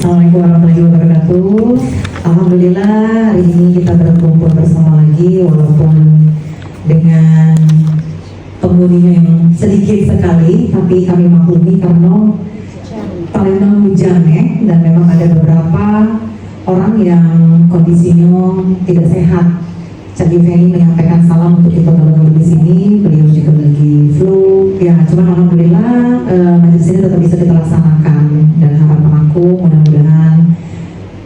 Assalamualaikum warahmatullahi wabarakatuh. Alhamdulillah hari ini kita berkumpul bersama lagi walaupun dengan penghuninya yang sedikit sekali, tapi kami maklumi karena memang hujan ya, dan memang ada beberapa orang yang kondisinya tidak sehat. Cak Yuveni menyampaikan salam untuk kita teman-teman di sini. Beliau juga lagi flu. Ya, cuman alhamdulillah majelis ini tetap bisa kita laksanakan, dan harapan aku mudah-mudahan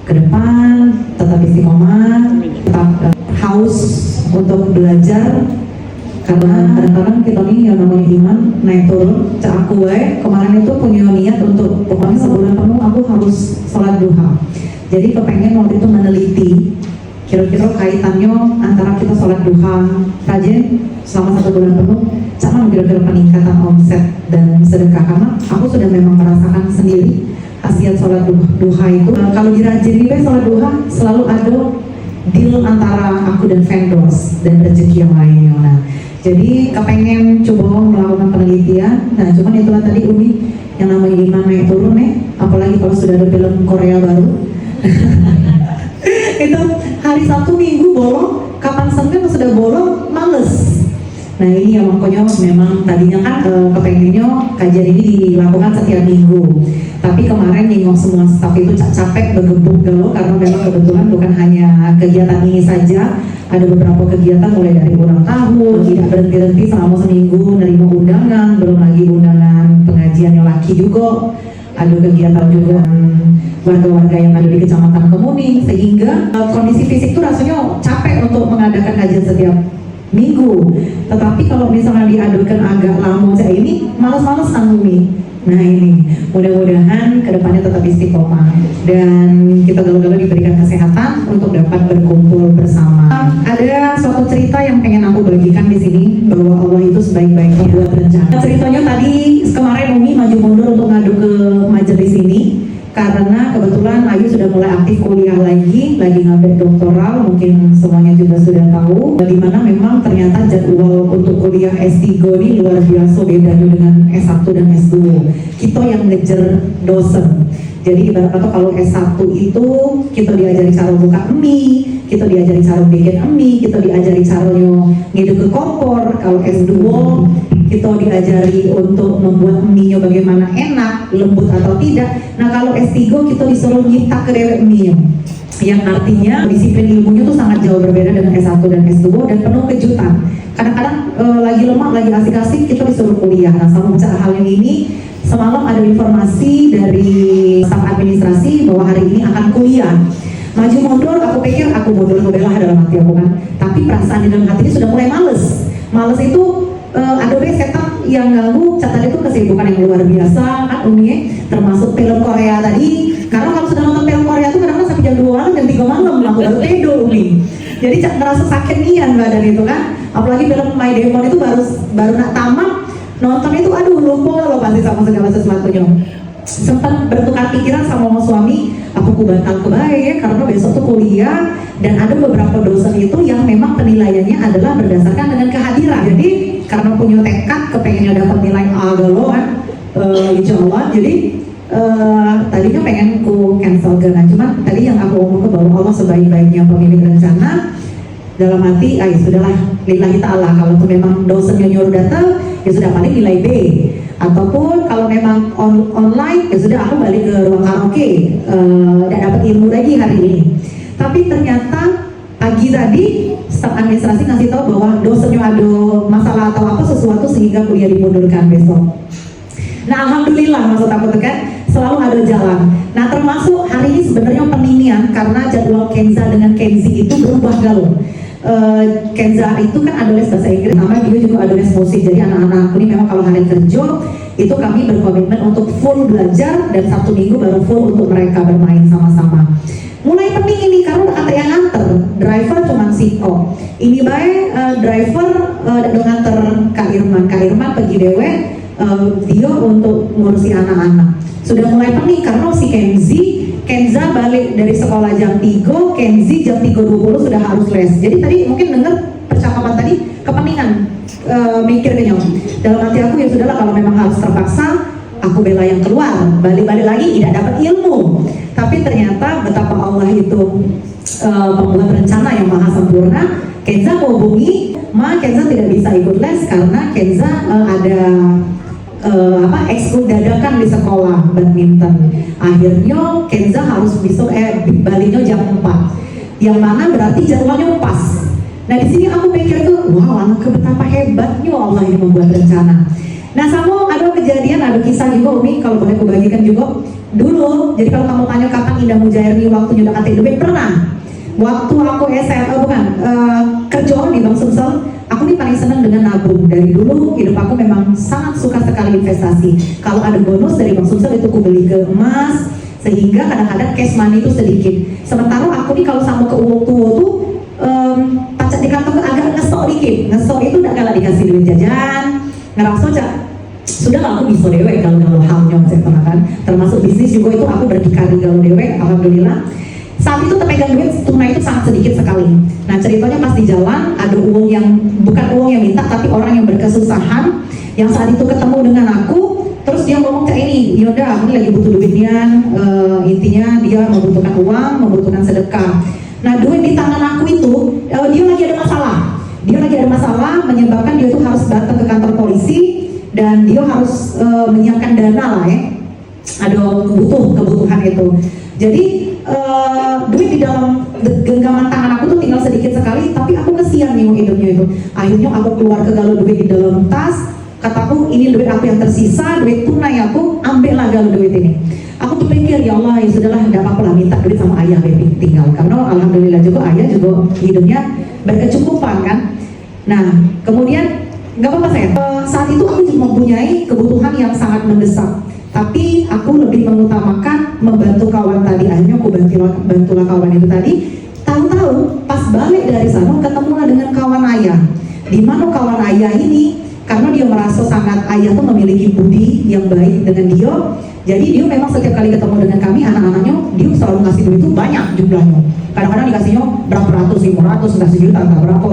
ke depan tetap istiqomah, tetap haus untuk belajar, karena kadang-kadang kita nih yang namanya iman naik turun. Cak aku kemarin itu punya niat untuk pokoknya sebulan penuh aku harus sholat duha. Jadi kepengen waktu itu meneliti kira-kira kaitannya antara kita sholat duha rajin selama 1 bulan penuh sama kira-kira peningkatan omset dan sedekah, karena aku sudah memang merasakan sendiri khasiat sholat duha itu. Kalau dirajin nih sholat duha selalu ada deal antara aku dan vendors dan rezeki yang lainnya. Nah, jadi kepengen coba melakukan penelitian. Nah, cuman itulah tadi Umi yang namanya iman naik turun apalagi kalau sudah ada film Korea baru. Itu hari Sabtu Minggu bolong, kapan Senin sudah bolong, males. Nah ini yang makanya memang tadinya kan kepengennya kajian ini dilakukan setiap minggu, tapi kemarin nengok semua staf itu capek bergebuk galau karena memang kebetulan bukan hanya kegiatan ini saja, ada beberapa kegiatan mulai dari ulang tahun, tidak berhenti-henti selama seminggu, nerima undangan, belum lagi undangan pengajian yang laki juga, ada kegiatan juga warga-warga yang ada di Kecamatan Kemuning, sehingga kondisi fisik itu rasanya capek untuk mengadakan kajian setiap minggu. Tetapi kalau misalnya diadukan agak lama kayak ini, males-males Umi. Nah ini, mudah-mudahan kedepannya tetap istiqomah dan kita galau-galau diberikan kesehatan untuk dapat berkumpul bersama. Ada suatu cerita yang pengen aku bagikan di sini, bahwa Allah itu sebaik-baiknya buat rencana. Ceritanya tadi kemarin Umi maju mundur untuk ngadu ke majelis ini karena kebetulan Ayu sudah mulai aktif kuliah lagi ngambil doktoral, mungkin semuanya juga sudah tahu, di mana memang ternyata jadwal untuk kuliah S3 ini luar biasa bedanya dengan S1 dan S2. Kita yang ngejar dosen. Jadi ibarat kata kalau S1 itu kita diajari cara buka mie, kita diajari cara bikin mie, kita diajari caranya ngiduk ke kompor. Kalau S2 kita diajari untuk membuat mie-nya bagaimana enak, lembut atau tidak. Nah kalau S3 kita disuruh nyipta ke dewek mie, yang artinya disiplin ilmunya tuh sangat jauh berbeda dengan S1 dan S2 dan penuh kejutan. Kadang-kadang lagi lemah, lagi asik-asik kita disuruh kuliah. Nah sama hal yang ini, semalam ada informasi dari staf administrasi bahwa hari ini akan kuliah. Maju mundur, aku pikir aku mundur belah dalam hati aku kan, tapi perasaan di dalam hati ini sudah mulai males. Males itu ada setan yang ganggu. Catatan itu kesibukan yang luar biasa kan Umi, termasuk film Korea tadi. Karena kalau sudah nonton film Korea itu kadang-kadang sampai jam 2 malam, jam 3 malam aku baru tidur Umi. Jadi ngerasa sakit nian badan itu kan. Apalagi film My Demon itu baru nak tamat nonton itu, aduh lupa loh pasti sama segala sesuatunya. Sempat bertukar pikiran sama suami, aku batal kebaik ya, karena besok tuh kuliah dan ada beberapa dosen itu yang memang penilaiannya adalah berdasarkan dengan kehadiran. Jadi karena punya tekad kepengennya dapat nilai A dulu kan, insya Allah. Jadi tadinya pengen ku cancel kan, cuman tadi yang aku omong ke bahwa Allah sebaik-baiknya pemimpin rencana. Dalam hati, sudahlah lillahi ta'ala, kalau memang dosennya nyuruh datang ya sudah, paling nilai B. Ataupun kalau memang online ya sudah, aku balik ke ruang karaoke dan dapat ilmu lagi hari ini. Tapi ternyata pagi tadi staf administrasi ngasih tahu bahwa dosennya ada masalah atau apa sesuatu sehingga kuliah dimundurkan besok. Nah alhamdulillah, maksud aku kan selalu ada jalan. Nah termasuk hari ini sebenarnya peninian karena jadwal Kenza dengan Kenzi itu berubah galau. Kenza itu kan ada les bahasa Inggris, sama dia juga ada les musik. Jadi anak-anak ini memang kalau hari kerja itu kami berkomitmen untuk full belajar dan Sabtu Minggu baru full untuk mereka bermain sama-sama. Mulai penting ini karena ada yang nganter, driver cuma Siko. Ini baik driver nganter Kak Irman pergi dewe, dia untuk ngurusi anak-anak. Sudah mulai pening karena si Kenza balik dari sekolah jam 3, Kenzi jam 3.20 sudah harus les. Jadi tadi mungkin dengar percakapan tadi kepeningan, mikirnya dalam hati aku, ya sudahlah kalau memang harus terpaksa aku bela yang keluar, balik-balik lagi tidak dapat ilmu. Tapi pembuat rencana yang maha sempurna, Kenza menghubungi, Kenza tidak bisa ikut les karena Kenza ada ekskul dadakan di sekolah badminton. Akhirnya Kenza harus baliknya jam 4, yang mana berarti jadwalnya pas. Nah di sini aku pikir tuh, wow, anak betapa hebatnya Allah ini membuat rencana. Nah sama ada kejadian, ada kisah juga Umi, kalau boleh aku bagikan juga. Dulu, jadi kalau kamu tanya kapan Indah Mujairni waktunya udah kata duit, pernah. Waktu aku kerja di Bank Sumsel, aku nih paling senang dengan nabung. Dari dulu hidup aku memang sangat suka sekali investasi. Kalau ada bonus dari Bank Sumsel itu aku beli ke emas, sehingga kadang-kadang cash money itu sedikit. Sementara aku nih kalau sama ke uang tua tuh pacak di kantong agak ngesok dikit. Ngesok itu udah kalah dikasih duit jajan, ngerasa sudah lah aku bisa dewek kalau halnya saya pernah kan. Termasuk bisnis juga itu aku berdikari kalau dewek, alhamdulillah. Saat itu terpegang duit tunai itu sangat sedikit sekali. Nah ceritanya pas di jalan ada uang yang bukan uang yang minta, tapi orang yang berkesusahan yang saat itu ketemu dengan aku, terus dia ngomong kayak ini, yaudah ini lagi butuh duitnya, intinya dia membutuhkan uang, membutuhkan sedekah. Nah duit di tangan aku itu, dia lagi ada masalah. Dia lagi ada masalah menyebabkan dia tuh harus datang ke kantor polisi dan dia harus menyiapkan dana lah ya. Ada kebutuhan itu. Jadi duit di dalam genggaman tangan aku tuh tinggal sedikit sekali, tapi aku kesian nih hidupnya itu. Akhirnya aku keluar ke galau duit di dalam tas. Kataku ini duit aku yang tersisa, duit tunai aku, ambil lah galau duit ini. Aku tuh pikir ya Allah, ya sudahlah, tidak apa-apa lah, minta duit sama ayah baby tinggal. Karena alhamdulillah juga ayah juga hidupnya berkecukupan kan. Nah kemudian nggak apa-apa saya. Saat itu aku juga mempunyai kebutuhan yang sangat mendesak. Tapi aku lebih mengutamakan membantu kawan tadi. Akhirnya aku bantulah kawan itu tadi. Tahu-tahu pas balik dari sana ketemulah dengan kawan ayah. Di mana kawan ayah ini, karena dia merasa sangat ayah tuh memiliki budi yang baik dengan dia. Jadi dia memang setiap kali ketemu dengan kami anak-anaknya, dia selalu ngasih duit itu banyak jumlahnya. Kadang-kadang dikasihnya berapa ratus, 500, nggak sejuta, nggak berapa.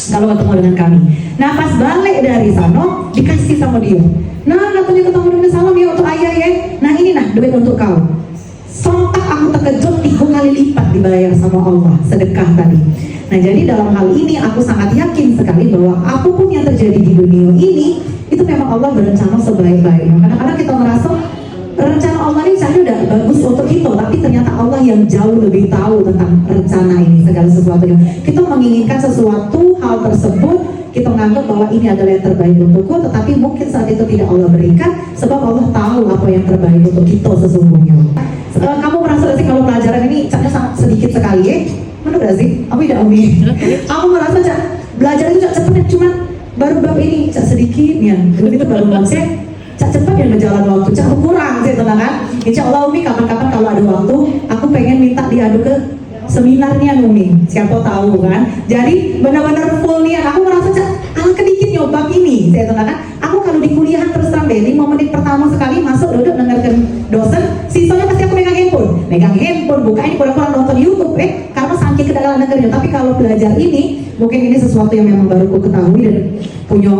Kalau ketemu dengan kami. Nah pas balik dari sana dikasih sama dia. Nah katanya ketemu dengan salam ya untuk ayah ya. Nah ini nah duit untuk kau. Sontak aku terkejut 3 kali lipat dibayar sama Allah sedekah tadi. Nah jadi dalam hal ini aku sangat yakin sekali bahwa apapun yang terjadi di dunia ini itu memang Allah berencana sebaik-baiknya. Kadang-kadang kita merasa rencana Allah ini saya udah bagus untuk kita, tapi ternyata Allah yang jauh lebih tahu tentang rencana ini segala sesuatunya. Kita menginginkan sesuatu hal tersebut, kita menganggap bahwa ini adalah yang terbaik untukku, tetapi mungkin saat itu tidak Allah berikan, sebab Allah tahu apa yang terbaik untuk kita sesungguhnya. Kamu merasa sih kalau pelajaran ini sangat sedikit sekali ya? Mana gak sih? Aku tidak Umi. Aku merasa belajar itu cepatnya cuma baru bab ini sedikit ya, begitu baru konsep. Cepat yang berjalan waktu, kurang sih tenang kan. Insya Allah Umi kapan-kapan kalau ada waktu, aku pengen minta diadu ke seminarnya Umi, siapa tahu kan. Jadi benar-benar full niat. Aku merasa alangkah dikit nyobak ini, saya tenang kan. Aku kalau di kuliahan terus terang 5 menit pertama sekali masuk duduk dengarkan dosen, sisanya pasti aku megang handphone, buka ini kurang-kurang nonton YouTube karena saking kedalaman negerinya. Tapi kalau belajar ini, mungkin ini sesuatu yang memang baru ku ketahui dan punya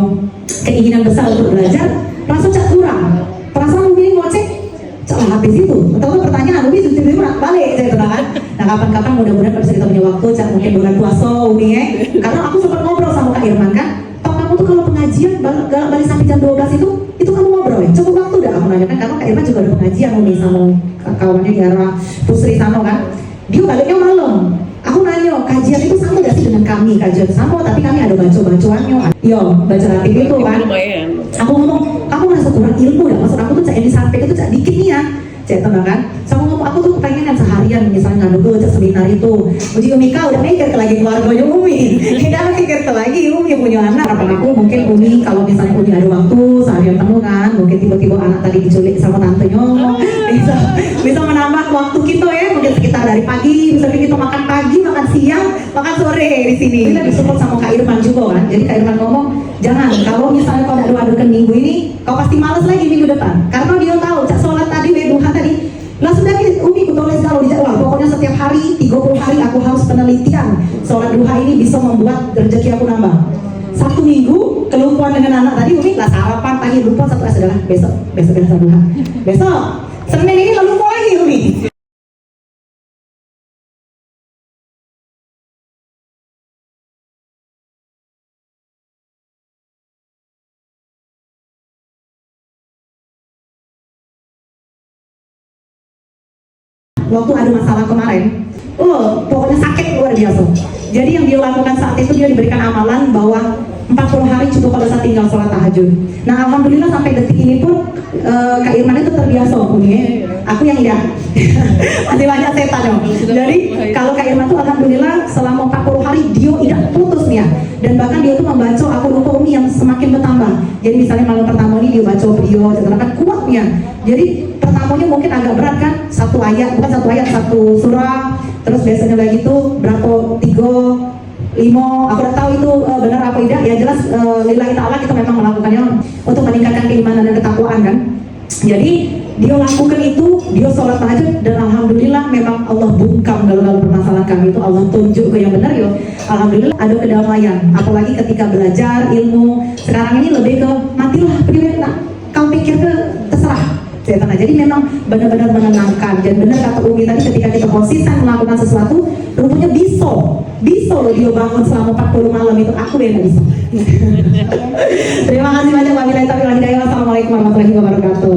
keinginan besar untuk belajar. Rasa kurang, perasaan Umi mau cek habis itu, atau pertanyaan Umi sudah tiba-tiba balik saya tenang kan. Nah kapan-kapan mudah-mudahan bisa kita punya waktu, mungkin bulan puasa Umi ya. Karena aku sempat ngobrol sama Kak Irman kan, Pak kamu tuh kalau pengajian balik sampai jam 12 itu kamu ngobrol ya? Cukup waktu dah aku nanya kan, karena Kak Irman juga ada pengajian Umi sama kawannya di arah Pusri sana kan. Dia baliknya malam. Aku nanya, kajian itu sama gak sih dengan kami? Kajian sama, tapi kami ada baca-bacuannya. Yo, baca rapi itu kan. Aku ngomong, kamu merasa kurang ilmu dah. Maksud aku tuh cak yang disampaikan itu cak dikit nih ya. Cak tenang kan. Sama ngomong, aku tuh pengen kan seharian misalnya ngadu cak seminar itu. Uji Umi kau udah mikir ke lagi keluarganya Umi. Kita mikir ke lagi Umi punya anak. Harapan aku mungkin Umi kalau misalnya Umi ada waktu seharian temu kan, mungkin tiba-tiba anak tadi diculik sama tantenya. Bisa menambah waktu kita ya. Mungkin sekitar dari pagi, bisa kita makan pagi, makan siang, makan sore di sini. Kita disupport sama Kak Irman juga kan. Jadi Kak Irman ngomong, jangan kalau misalnya kau ada adu-adukan minggu ini, kau pasti males lagi minggu depan. Karena dia tahu, cak sholat tadi, duha tadi, langsung dari Umi kutulis kalau di jadwal. Pokoknya setiap hari, 30 hari aku harus penelitian. Sholat duha ini bisa membuat rezeki aku nambah. 1 minggu kelumpuan dengan anak tadi, Umi lah sarapan pagi lupa satu adalah besok sholat duha. Besok Senin ini lalu lagi Umi. waktu ada masalah kemarin. Oh, pokoknya sakit luar biasa. Jadi yang dia lakukan saat itu, dia diberikan amalan bahwa 40 hari cukup pada saat tinggal sholat tahajud. Nah, alhamdulillah sampai detik ini pun Kak Irman itu terbiasa punya. Aku yang enggak. Masih banyak setan dong. Jadi kalau Kak Irman tuh alhamdulillah selama 40 hari dia tidak putus nih ya. Dan bahkan dia tuh membaca aku lupa Umi yang semakin bertambah. Jadi misalnya malam pertama ini dia baca beliau, kan kuat nih ya. Jadi pertamanya mungkin agak berat kan, satu ayat, bukan satu ayat, satu surah. Terus biasanya lagi tuh berapa, 3, 5, aku udah tahu itu benar apa tidak. Ya jelas lillahi ta'ala kita memang melakukannya untuk meningkatkan keimanan dan ketakwaan kan. Jadi dia lakukan itu, dia sholat tahajud, dan alhamdulillah memang Allah bungkam dalam permasalahan kami itu, Allah tunjuk ke yang benar ya. Alhamdulillah ada kedamaian, apalagi ketika belajar ilmu. Sekarang ini lebih ke matilah pilih, kau pikir ke terserah. Jadi memang benar-benar menenangkan. Dan benar kata Umi tadi, ketika kita konsisten melakukan sesuatu, rupanya bisa loh dia bangun selama 40 malam itu, aku yang bisa. Terima kasih banyak wabillahi taufiq wal hidayah. Wassalamualaikum warahmatullahi wabarakatuh.